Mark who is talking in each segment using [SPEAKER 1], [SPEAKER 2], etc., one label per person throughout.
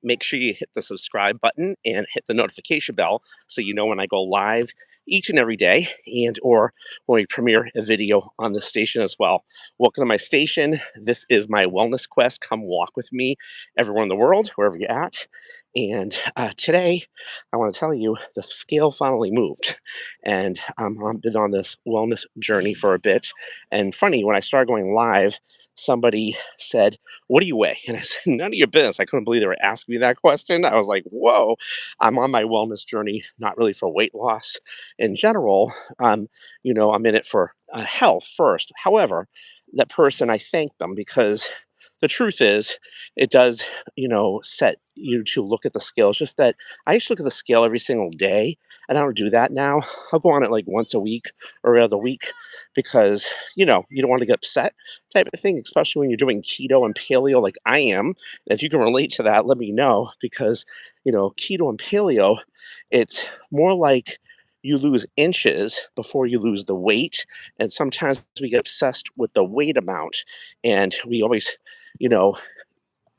[SPEAKER 1] make sure you hit the subscribe button and hit the notification bell so you know when I go live each and every day and or when we premiere a video on the station as well. Welcome to my station. This is my wellness quest. Come walk with me, everyone in the world, wherever you're at. And today, I want to tell you the scale finally moved. And I've been on this wellness journey for a bit. And funny, when I started going live, somebody said, "What do you weigh?" And I said, "None of your business." I couldn't believe they were asking me that question. I was like, whoa, I'm on my wellness journey, not really for weight loss in general. I'm in it for health first. However, that person, I thank them because the truth is, it does, set you to look at the scale. It's just that I used to look at the scale every single day, and I don't do that now. I'll go on it like once a week or every other week because, you don't want to get upset type of thing, especially when you're doing keto and paleo like I am. If you can relate to that, let me know because, keto and paleo, it's more like you lose inches before you lose the weight. And sometimes we get obsessed with the weight amount and we always, you know,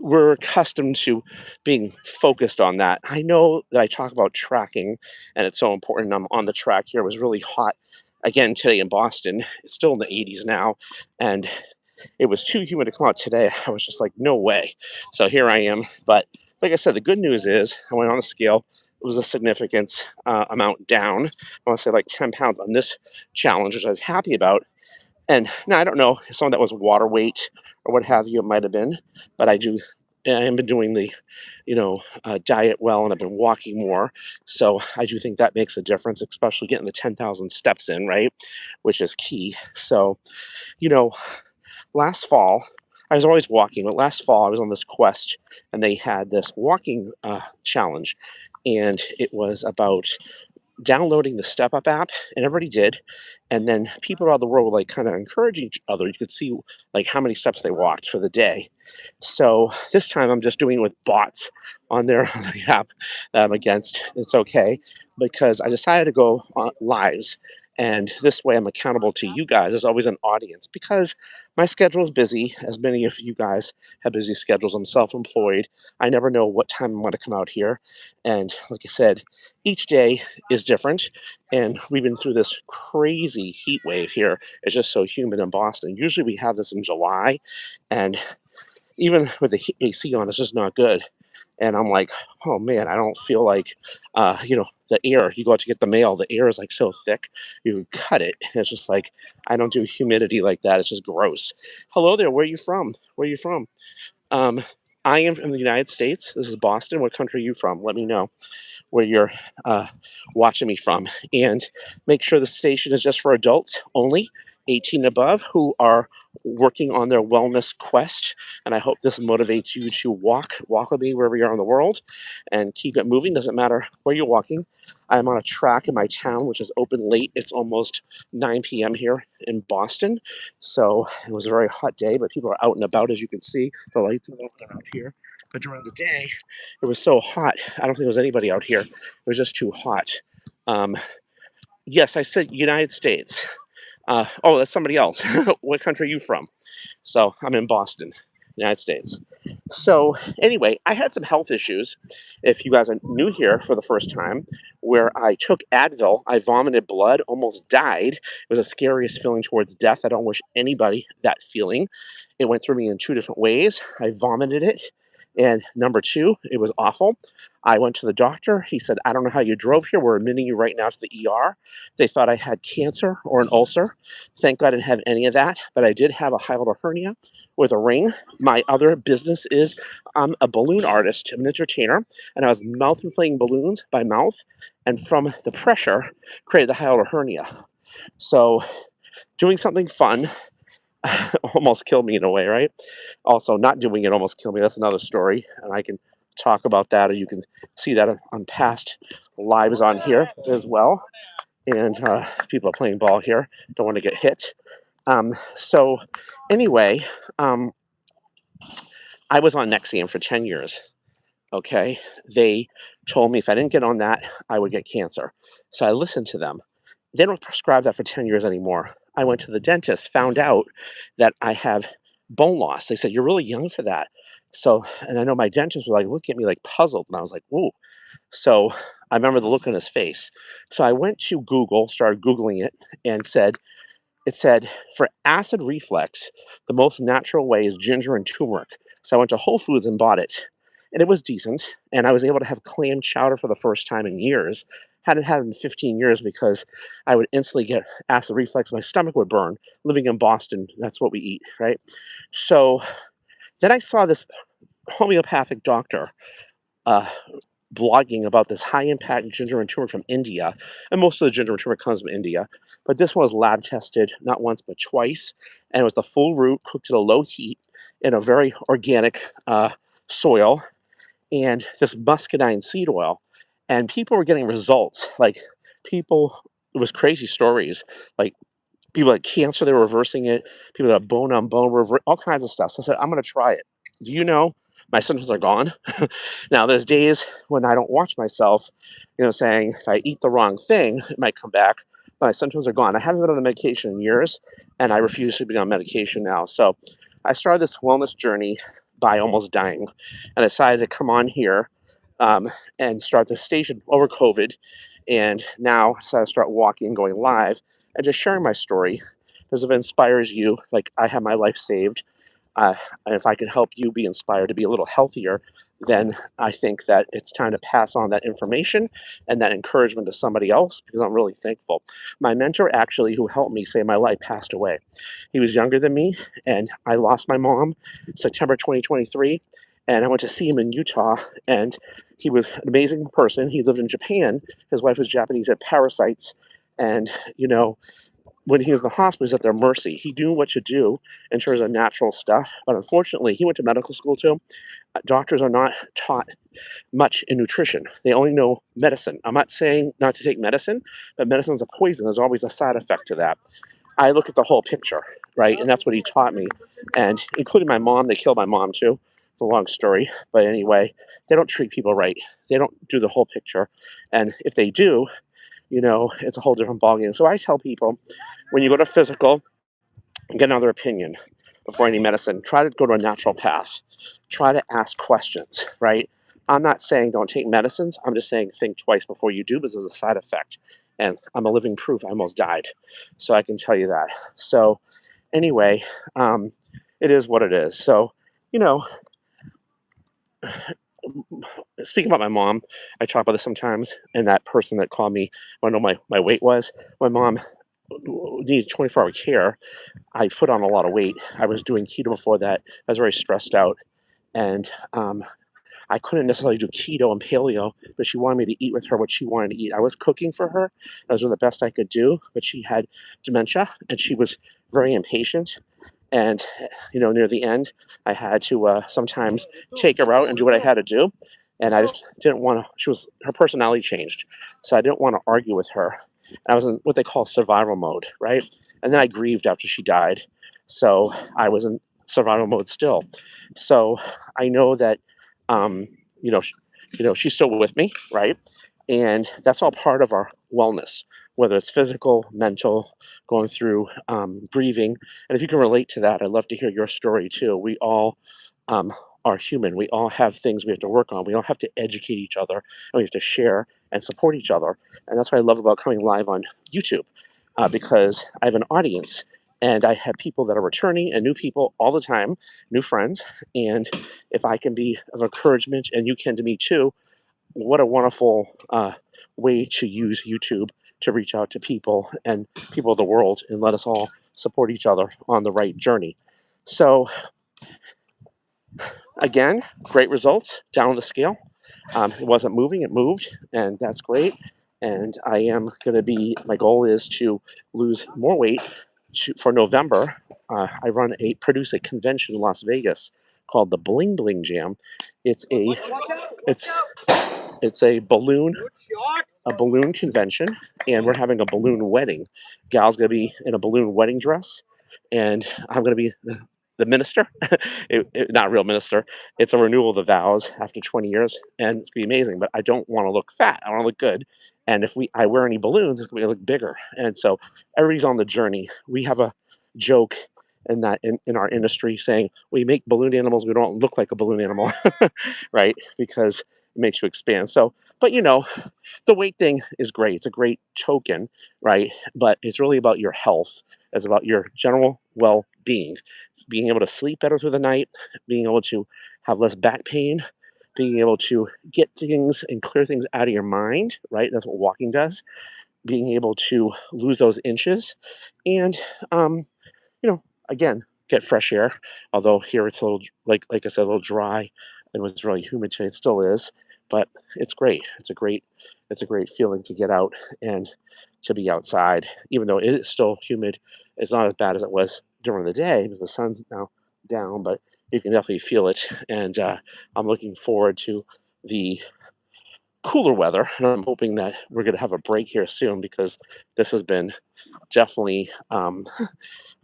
[SPEAKER 1] we're accustomed to being focused on that. I know that I talk about tracking and it's so important. I'm on the track here. It was really hot again today in Boston. It's still in the 80s now. And it was too humid to come out today. I was just like, no way. So here I am. But like I said, the good news is I went on a scale. It was a significant amount down. I want to say like 10 pounds on this challenge, which I was happy about. And now I don't know if some of that was water weight or what have you. It might have been, but I have been doing the, diet well, and I've been walking more. So I do think that makes a difference, especially getting the 10,000 steps in, right, which is key. So, you know, last fall, I was always walking, but last fall I was on this quest and they had this walking challenge. And it was about downloading the Step Up app, and everybody did. And then people around the world were like kind of encouraging each other. You could see like how many steps they walked for the day. So this time I'm just doing it with bots on their on the app that I'm against. It's okay because I decided to go on lives. And this way I'm accountable to you guys. There's always an audience because my schedule is busy, as many of you guys have busy schedules. I'm self employed. I never know what time I'm going to come out here. And like I said, each day is different. And we've been through this crazy heat wave here. It's just so humid in Boston. Usually we have this in July. And even with the AC on, it's just not good. And I'm like, oh man, I don't feel like, the air. You go out to get the mail, the air is like so thick, you cut it. And it's just like, I don't do humidity like that. It's just gross. Hello there. Where are you from? Where are you from? Um, I am from the United States. This is Boston. What country are you from? Let me know where you're uh, watching me from. And make sure the station is just for adults only, 18 and above, who are working on their wellness quest. And I hope this motivates you to walk with me wherever you are in the world and keep it moving. Doesn't matter where you're walking. I'm on a track in my town, which is open late. It's almost 9 p.m. here in Boston. So it was a very hot day, but people are out and about, as you can see. The lights are out here. But during the day, it was so hot. I don't think there was anybody out here. It was just too hot. Um, yes, I said United States. Oh, that's somebody else. What country are you from? So I'm in Boston, United States. So anyway, I had some health issues. If you guys are new here for the first time, where I took Advil, I vomited blood, almost died. It was the scariest feeling towards death. I don't wish anybody that feeling. It went through me in two different ways. I vomited it. And number two, it was awful. I went to the doctor. He said, I don't know how you drove here. We're admitting you right now to the ER. They thought I had cancer or an ulcer. Thank God I didn't have any of that, but I did have a hiatal hernia with a ring. My other business is I'm a balloon artist, I'm an entertainer, and I was mouth inflating balloons by mouth, and from the pressure, created the hiatal hernia. So doing something fun almost killed me in a way, right? Also, not doing it almost killed me. That's another story, and I can talk about that, or you can see that on past lives on here as well. And people are playing ball here. Don't want to get hit. So, anyway, um, I was on Nexium for 10 years. Okay. They told me if I didn't get on that, I would get cancer. So I listened to them. They don't prescribe that for 10 years anymore. I went to the dentist, found out that I have bone loss. They said, you're really young for that. So, and I know my dentist was like looking at me like puzzled, and I was like, "Ooh." So I remember the look on his face. So I went to Google, started Googling it, and it said, for acid reflux, the most natural way is ginger and turmeric. So I went to Whole Foods and bought it. And it was decent. And I was able to have clam chowder for the first time in years. Hadn't had it in 15 years because I would instantly get acid reflux. My stomach would burn. Living in Boston, that's what we eat, right? So then I saw this homeopathic doctor uh, blogging about this high impact ginger and turmeric from India. And most of the ginger and turmeric comes from India. But this one was lab tested not once but twice. And it was the full root cooked at a low heat in a very organic soil and this muscadine seed oil. And people were getting results. Like people, it was crazy stories. Like people had cancer, they were reversing it. People that had bone on bone, all kinds of stuff. So I said, I'm going to try it. Do you know my symptoms are gone? Now, there's days when I don't watch myself, saying if I eat the wrong thing, it might come back. My symptoms are gone. I haven't been on the medication in years, and I refuse to be on medication now. So I started this wellness journey by almost dying, and I decided to come on here and start this station over COVID. And now I decided to start walking and going live and just sharing my story because if it inspires you, like I had my life saved, uh, and if I can help you be inspired to be a little healthier, then I think that it's time to pass on that information and that encouragement to somebody else because I'm really thankful. My mentor, actually, who helped me save my life, passed away. He was younger than me, and I lost my mom September 2023. And I went to see him in Utah, and he was an amazing person. He lived in Japan. His wife was Japanese, had parasites, and when he was in the hospital, he was at their mercy. He knew what to do in terms of natural stuff, but unfortunately, he went to medical school too. Doctors are not taught much in nutrition. They only know medicine. I'm not saying not to take medicine, but medicine's a poison. There's always a side effect to that. I look at the whole picture, right? And that's what he taught me. And including my mom, they killed my mom too. It's a long story. But anyway, they don't treat people right. They don't do the whole picture. And if they do, it's a whole different ballgame. So I tell people when you go to physical, get another opinion before any medicine. Try to go to a natural path. Try to ask questions, right? I'm not saying don't take medicines. I'm just saying think twice before you do because there's a side effect. And I'm a living proof. I almost died. So I can tell you that. So anyway, it is what it is. So, you know, speaking about my mom, I talk about this sometimes. And that person that called me, I know my weight was. My mom needed 24-hour care. I put on a lot of weight. I was doing keto before that. I was very stressed out, and I couldn't necessarily do keto and paleo, but she wanted me to eat with her what she wanted to eat. I was cooking for her. I was doing the best I could do, but she had dementia, and she was very impatient. And near the end, I had to sometimes take her out and do what I had to do. And I just didn't want to. Her personality changed, so I didn't want to argue with her. I was in what they call survival mode, right? And then I grieved after she died, so I was in survival mode still. So I know that, um, you know, sh- she's still with me, right? And that's all part of our wellness, whether it's physical, mental, going through grieving. And if you can relate to that, I'd love to hear your story too. We all um, are human. We all have things we have to work on. We all have to educate each other, and we have to share and support each other. And that's what I love about coming live on YouTube, because I have an audience and I have people that are returning and new people all the time, new friends. And if I can be of encouragement and you can to me too, what a wonderful way to use YouTube to reach out to people and people of the world and let us all support each other on the right journey. So, again, great results down the scale. It wasn't moving, it moved, and that's great. And I am going to my goal is to lose more weight for November. I produce a convention in Las Vegas called the Bling Bling Jam. It's a, it's, it's a balloon convention, and we're having a balloon wedding. Gal's gonna be in a balloon wedding dress, and I'm gonna be the minister. Not a real minister. It's a renewal of the vows after 20 years, and it's gonna be amazing. But I don't want to look fat. I want to look good. And if I wear any balloons, it's gonna look bigger. And so everybody's on the journey. We have a joke in our industry saying we make balloon animals, we don't look like a balloon animal, right? Because it makes you expand. So, but the weight thing is great. It's a great token, right? But it's really about your health. It's about your general well-being, being able to sleep better through the night, being able to have less back pain, being able to get things and clear things out of your mind, right? That's what walking does. Being able to lose those inches, and again, get fresh air. Although here it's a little, like I said, a little dry. It was really humid today. It still is, but it's great. It's a great feeling to get out and to be outside, even though it is still humid. It's not as bad as it was during the day because the sun's now down, but you can definitely feel it. And I'm looking forward to the cooler weather, and I'm hoping that we're going to have a break here soon because this has been definitely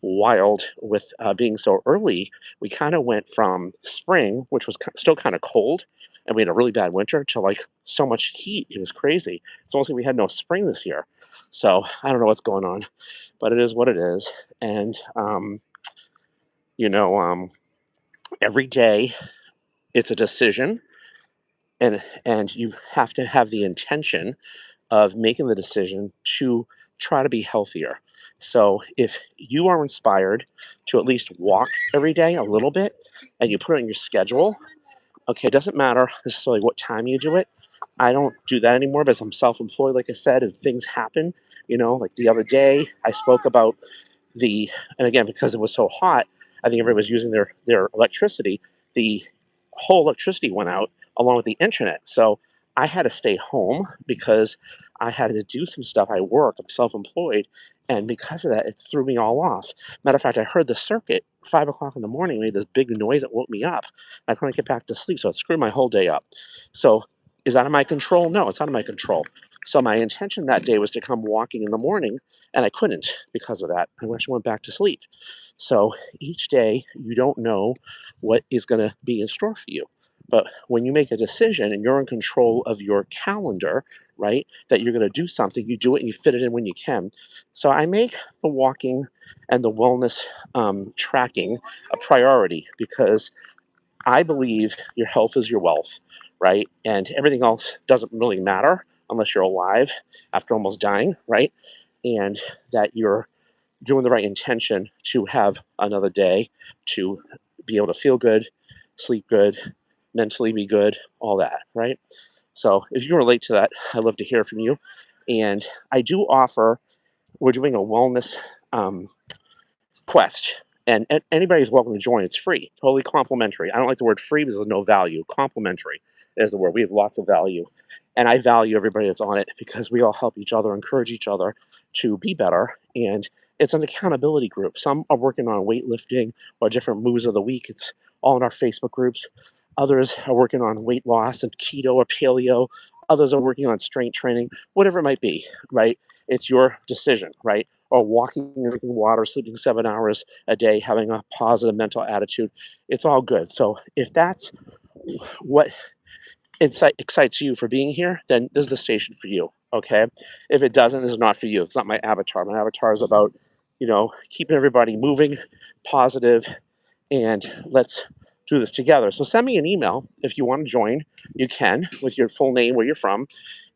[SPEAKER 1] wild with being so early. We kind of went from spring, which was still kind of cold, and we had a really bad winter, to like so much heat. It was crazy. It's almost like we had no spring this year. So I don't know what's going on, but it is what it is. And you know, um, every day it's a decision, and you have to have the intention of making the decision to try to be healthier. So if you are inspired to at least walk every day a little bit and you put it on your schedule, okay, it doesn't matter necessarily what time you do it. I don't do that anymore because I'm self employed, like I said, and things happen. Like the other day, I spoke about and again, because it was so hot, I think everybody was using their electricity. The whole electricity went out along with the internet. So I had to stay home because I had to do some stuff. I work, I'm self employed. And because of that, it threw me all off. Matter of fact, I heard the circuit 5 o'clock in the morning, made this big noise that woke me up. I couldn't get back to sleep, so it screwed my whole day up. So, is that in my control? No, it's out of my control. So, my intention that day was to come walking in the morning, and I couldn't because of that. I actually went back to sleep. So, each day, you don't know what is going to be in store for you. But when you make a decision and you're in control of your calendar, right, that you're going to do something, you do it and you fit it in when you can. So, I make the walking and the wellness tracking a priority because I believe your health is your wealth, right? And everything else doesn't really matter unless you're alive after almost dying, right? And that you're doing the right intention to have another day, to be able to feel good, sleep good, mentally be good, all that, right? So if you can relate to that, I'd love to hear from you. And I do offer, we're doing a wellness um, quest. And anybody's welcome to join. It's free, totally complimentary. I don't like the word free because there's no value. Complimentary is the word. We have lots of value. And I value everybody that's on it because we all help each other, encourage each other to be better. And it's an accountability group. Some are working on weightlifting or different moves of the week. It's all in our Facebook groups. Others are working on weight loss and keto or paleo. Others are working on strength training, whatever it might be, right? It's your decision, right? Or walking and drinking water, sleeping 7 hours a day, having a positive mental attitude. It's all good. So if that's what excites you for being here, then this is the station for you. Okay. If it doesn't, this is not for you. It's not my avatar. My avatar is about, keeping everybody moving, positive, and let's do this together. So send me an email if you want to join. You can with your full name, where you're from,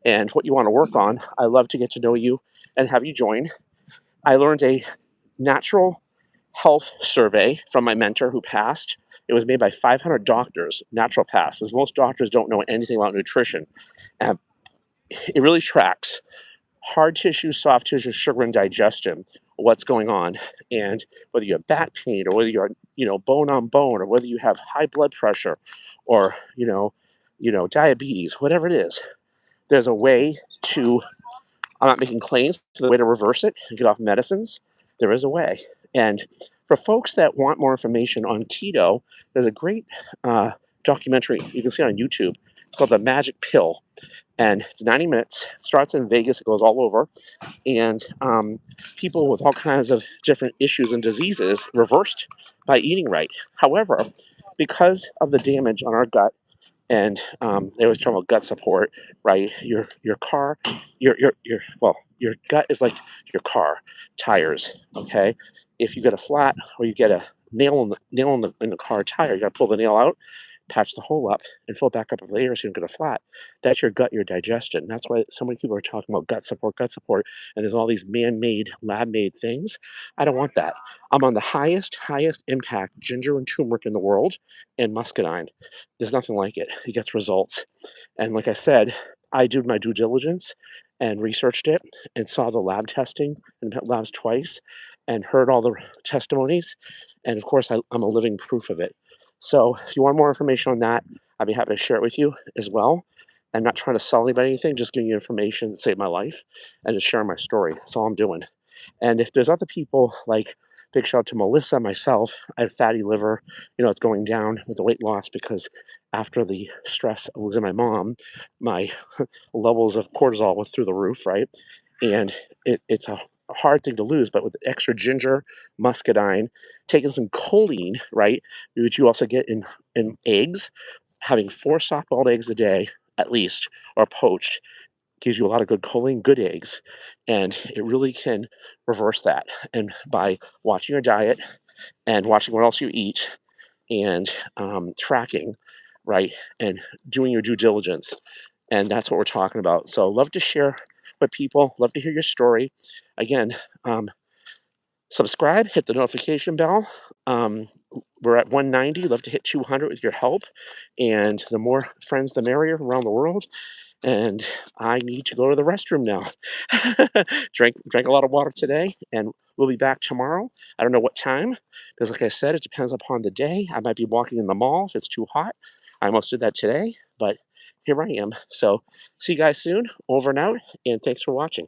[SPEAKER 1] and what you want to work on. I love to get to know you and have you join. I learned a natural health survey from my mentor who passed. It was made by 500 doctors, naturopaths, because most doctors don't know anything about nutrition. And it really tracks hard tissue, soft tissue, sugar, and digestion, what's going on. And whether you have back pain or whether you're, bone on bone, or whether you have high blood pressure or, diabetes, whatever it is, there's a way to, I'm not making claims to the way to reverse it and get off medicines. There is a way. And for folks that want more information on keto, there's a great documentary you can see on YouTube. It's called The Magic Pill. And it's 90 minutes. It starts in Vegas. It goes all over. And people with all kinds of different issues and diseases reversed by eating right. However, because of the damage on our gut, and they always talk about gut support, right? Your car, your gut is like your car tires, okay? if you get a flat or you get a nail in the car tire, you got to pull the nail out, patch the hole up, and fill it back up with air so you don't get a flat. That's your gut, your digestion. That's why so many people are talking about gut support, and there's all these man-made, lab-made things. I don't want that. I'm on the highest impact ginger and turmeric in the world, and muscadine. There's nothing like it. It gets results. And like I said, I did my due diligence and researched it and saw the lab testing and labs twice and heard all the testimonies. And of course, I'm a living proof of it. So if you want more information on that, I'd be happy to share it with you as well. I'm not trying to sell anybody anything, just giving you information that saved my life and just sharing my story. That's all I'm doing. And if there's other people like big shout out to Melissa, myself, I have fatty liver, it's going down with the weight loss because after the stress of losing my mom, my levels of cortisol went through the roof, right? And it's a hard thing to lose, but with extra ginger, muscadine, taking some choline, right, which you also get in eggs, having 4 soft-boiled eggs a day at least, or poached, gives you a lot of good choline, good eggs, and it really can reverse that. And by watching your diet and watching what else you eat and tracking, right, and doing your due diligence, and that's what we're talking about. So love to share with people, love to hear your story. Again, subscribe, hit the notification bell. We're at 190, love to hit 200 with your help, and the more friends the merrier around the world. And I need to go to the restroom now. Drank a lot of water today, and we'll be back tomorrow. I don't know what time, because like I said, it depends upon the day. I might be walking in the mall if it's too hot. I almost did that today, but here I am. So see you guys soon. Over and out, and thanks for watching.